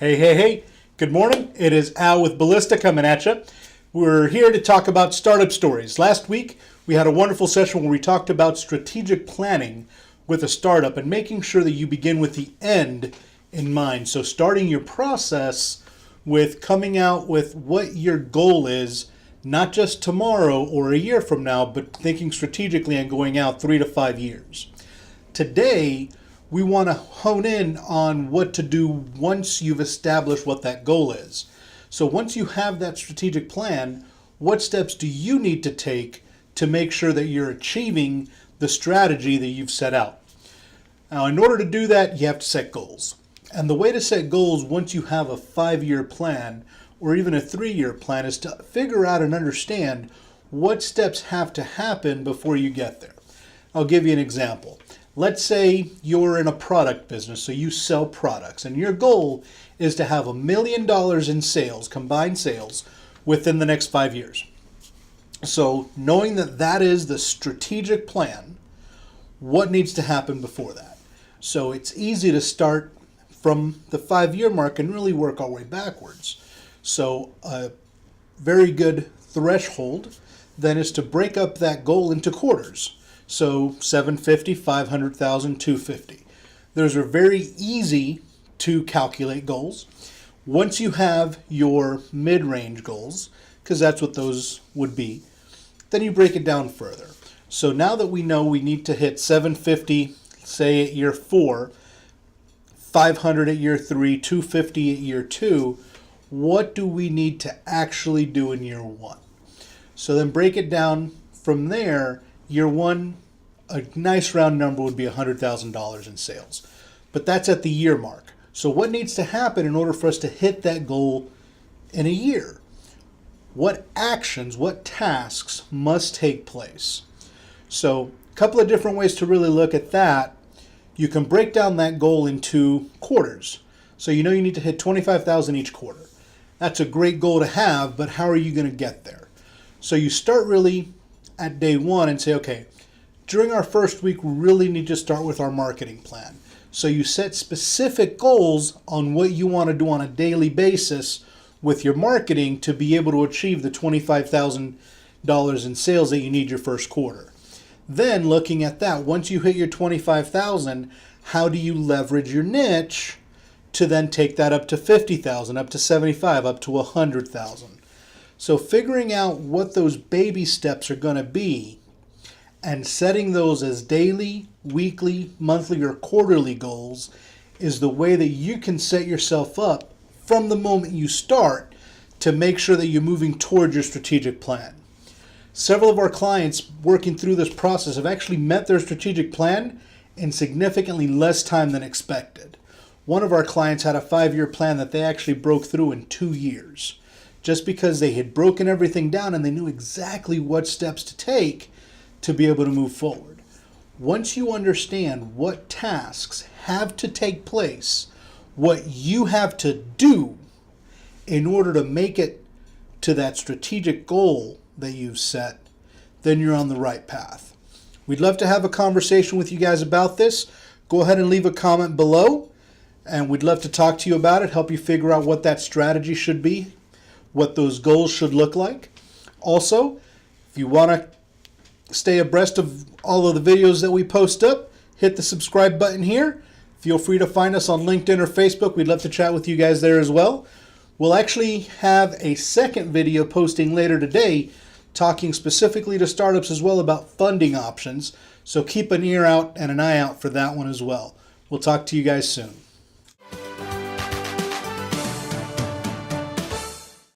Hey, hey, hey. Good morning. It is Al with Ballista coming at you. We're here to talk about startup stories. Last week, we had a wonderful session where we talked about strategic planning with a startup and making sure that you begin with the end in mind. So starting your process with coming out with what your goal is, not just tomorrow or a year from now, but thinking strategically and going out 3 to 5 years. Today, we want to hone in on what to do once you've established what that goal is. So once you have that strategic plan, what steps do you need to take to make sure that you're achieving the strategy that you've set out? Now, in order to do that, you have to set goals. And the way to set goals once you have a 5-year plan or even a 3-year plan is to figure out and understand what steps have to happen before you get there. I'll give you an example. Let's say you're in a product business, so you sell products, and your goal is to have $1 million in sales, combined sales, within the next 5 years. So knowing that that is the strategic plan, what needs to happen before that? So it's easy to start from the 5-year mark and really work our way backwards. So a very good threshold then is to break up that goal into quarters. So 750, 500,000, 250. Those are very easy to calculate goals. Once you have your mid-range goals, because that's what those would be, then you break it down further. So now that we know we need to hit 750, say at year 4, 500 at year 3, 250 at year 2, what do we need to actually do in year 1? So then break it down from there. Year 1, a nice round number would be $100,000 in sales. But that's at the year mark. So what needs to happen in order for us to hit that goal in a year? What actions, what tasks must take place? So a couple of different ways to really look at that. You can break down that goal into quarters. So you know you need to hit 25,000 each quarter. That's a great goal to have, but how are you going to get there? So you start really at day 1 and say, okay, during our first week, we really need to start with our marketing plan. So you set specific goals on what you want to do on a daily basis with your marketing to be able to achieve the $25,000 in sales that you need your first quarter. Then looking at that, once you hit your 25,000, how do you leverage your niche to then take that up to 50,000, up to 75, up to 100,000? So figuring out what those baby steps are going to be and setting those as daily, weekly, monthly, or quarterly goals is the way that you can set yourself up from the moment you start to make sure that you're moving toward your strategic plan. Several of our clients working through this process have actually met their strategic plan in significantly less time than expected. One of our clients had a 5-year plan that they actually broke through in 2 years, just because they had broken everything down and they knew exactly what steps to take to be able to move forward. Once you understand what tasks have to take place, what you have to do in order to make it to that strategic goal that you've set, then you're on the right path. We'd love to have a conversation with you guys about this. Go ahead and leave a comment below, and we'd love to talk to you about it, help you figure out what that strategy should be, what those goals should look like. Also, if you want to stay abreast of all of the videos that we post up, hit the subscribe button here. Feel free to find us on LinkedIn or Facebook. We'd love to chat with you guys there as well. We'll actually have a second video posting later today talking specifically to startups as well about funding options. So keep an ear out and an eye out for that one as well. We'll talk to you guys soon.